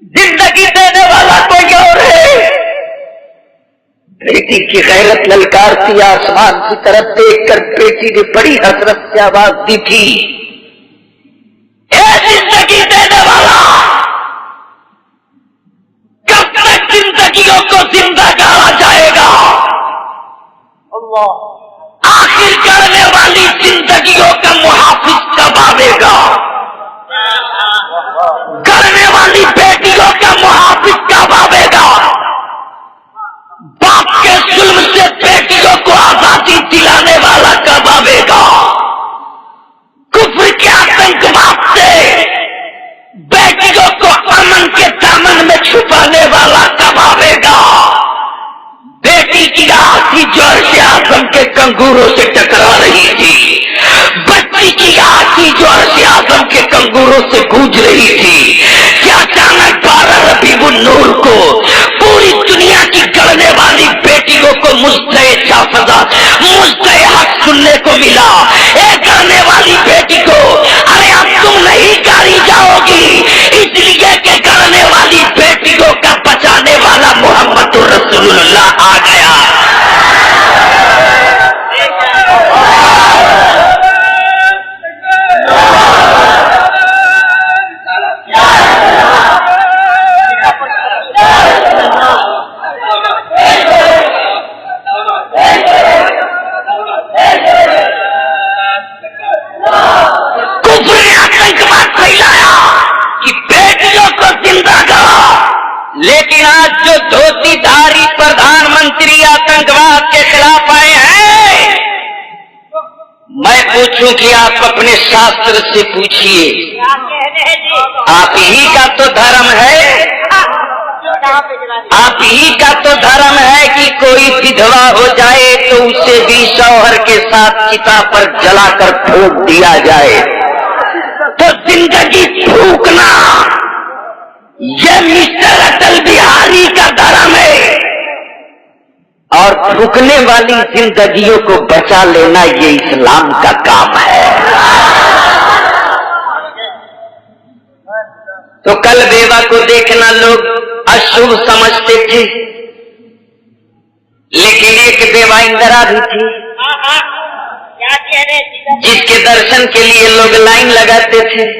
जिंदगी देने वाला कोई और है। बेटी की गैरत ललकारती आसमान की तरफ देखकर बेटी ने बड़ी हसरत से आवाज दी थी, ए जिंदगी देने वाला, कब तक जिंदगी जिंदगियों को जिंदा गाड़ा जाएगा। आखिर करने वाली जिंदगियों का मुहाफिज कब आवेगा? करने वाली बेटियों का मुहाफिज कब आवेगा? बाप के जुल्म से बेटियों को आजादी दिलाने वाला कब आवेगा? कुफ्र के आतंकवाद से बेटियों को अमन के दामन में छुपाने वाला कब आवेगा? बेटी की आँख ही जोर से आजम के कंगूरों से टकरा रही थी, बच्ची की आँख ही जोर से आजम के कंगूरों से गूंज रही थी कि अचानक 12 रबीउन नूर को पूरी दुनिया की गढ़ने वाली बेटियों को मुस्तए जाफदा मुस्तए हक सुनने को मिला। एक गढ़ने वाली बेटी को अरे अब तुम नहीं गाड़ी जाओगी, इसलिए कि गढ़ने वाली बेटियों का बचाने वाला मोहम्मद रसूलुल्लाह आ गया। लेकिन आज जो धोतीधारी प्रधानमंत्री आतंकवाद के खिलाफ आए हैं, मैं पूछूं कि आप अपने शास्त्र से पूछिए, आप ही का तो धर्म है, आप ही का तो धर्म है कि कोई विधवा हो जाए तो उसे भी शौहर के साथ चिता पर जलाकर फूंक दिया जाए। तो जिंदगी फूंकना यह मिस्टर अटल बिहारी का धर्म है, और फूंकने वाली जिंदगियों को बचा लेना ये इस्लाम का काम है। तो कल बेवा को देखना लोग अशुभ समझते थे, लेकिन एक बेवा इंदिरा भी थी जिसके दर्शन के लिए लोग लाइन लगाते थे।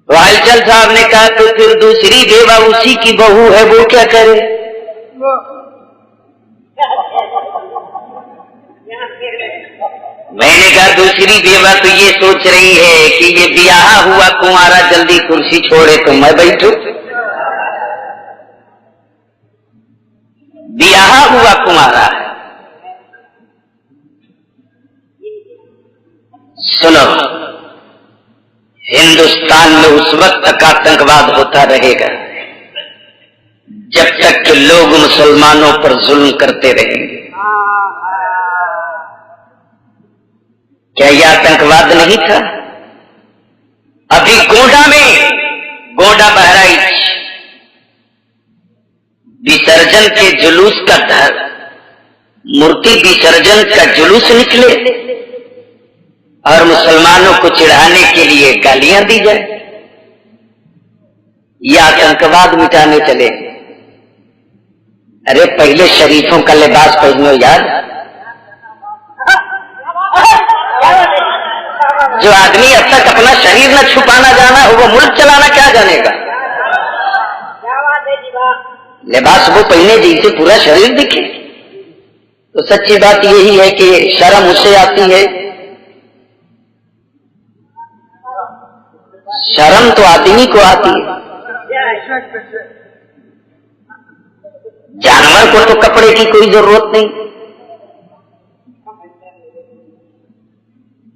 वालचंद साहब ने कहा तो फिर दूसरी बेवा उसी की बहू है, वो क्या करे? मैंने कहा दूसरी बेवा तो ये सोच रही है कि ये ब्याह हुआ कुंवारा जल्दी कुर्सी छोड़े तो मैं बैठूं। ब्याह हुआ कुंवारा। सुनो, हिंदुस्तान में उस वक्त तक आतंकवाद होता रहेगा जब तक कि लोग मुसलमानों पर जुल्म करते रहेंगे। क्या यह आतंकवाद नहीं था? अभी गोंडा में, गोंडा बहराइच विसर्जन के जुलूस का मूर्ति विसर्जन का जुलूस निकले और मुसलमानों को चिढ़ाने के लिए गालियां दी जाए, यह आतंकवाद मिटाने चले। अरे पहले शरीफों का लिबास पहनो यार। जो आदमी अब तक अपना शरीर न छुपाना जाना हो वो मुल्क चलाना क्या जानेगा? लिबास वो पहने जिससे पूरा शरीर दिखे। तो सच्ची बात यही है कि शर्म उससे आती है, शर्म तो आदमी को आती है। जानवर को तो कपड़े की कोई जरूरत नहीं।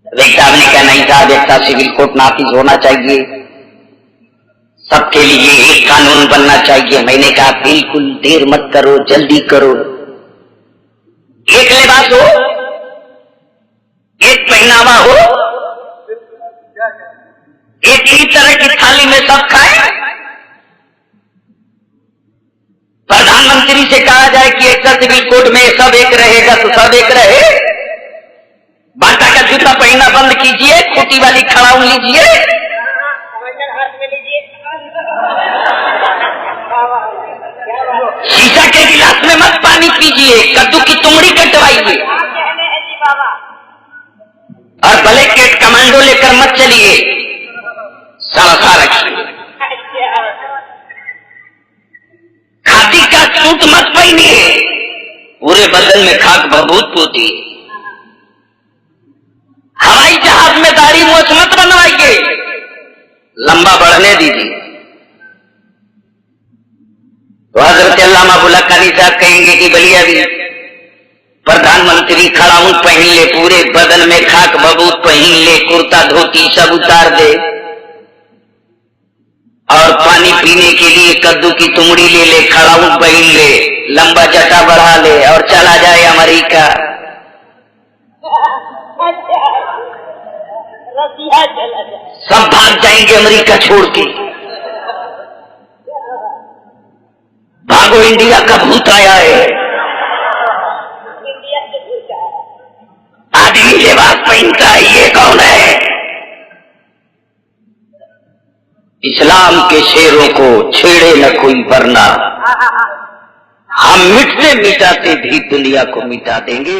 साहब ने कहा नहीं साहब, एक सिविल कोर्ट नाफिज होना चाहिए, सबके लिए एक कानून बनना चाहिए। मैंने कहा बिल्कुल देर मत करो, जल्दी करो। एक लिबास हो, एक पहनावा हो, एक ही तरह की थाली में सब खाए। प्रधानमंत्री से कहा जाए कि एक सिविल कोड में सब एक रहेगा तो सब एक रहे। बाटा का जूता पहनना बंद कीजिए, खूटी वाली खड़ाउन लीजिए, शीशा के गिलास में मत पानी पीजिए, कद्दू की तुमड़ी कटवाइए, और ब्लैक कैट कमांडो लेकर मत चलिए, सड़सा रखिए। बदन में खाक भभूत पोती। हवाई जहाज में दाढ़ी मोछ मत बनवाइए, लंबा बढ़ने दीजिए। तो हजरत अल्लामा बुलाकानी साहब कहेंगे कि बलिया भी प्रधानमंत्री खड़ाऊं पहन ले, पूरे बदन में खाक भभूत पहन ले, कुर्ता धोती सब उतार दे और पानी पीने के लिए कद्दू की तुमड़ी ले ले, खड़ाऊं पहन ले, लंबा जटा बढ़ा ले और चला जाए अमेरिका। सब भाग जाएंगे अमेरिका छोड़ के। भागो, इंडिया का भूत आया है। आदमी लिबास पहनता है, ये कौन है? इस्लाम के शेरों को छेड़े न कोई वरना हम मिटते मिटाते भी दुनिया को मिटा देंगे।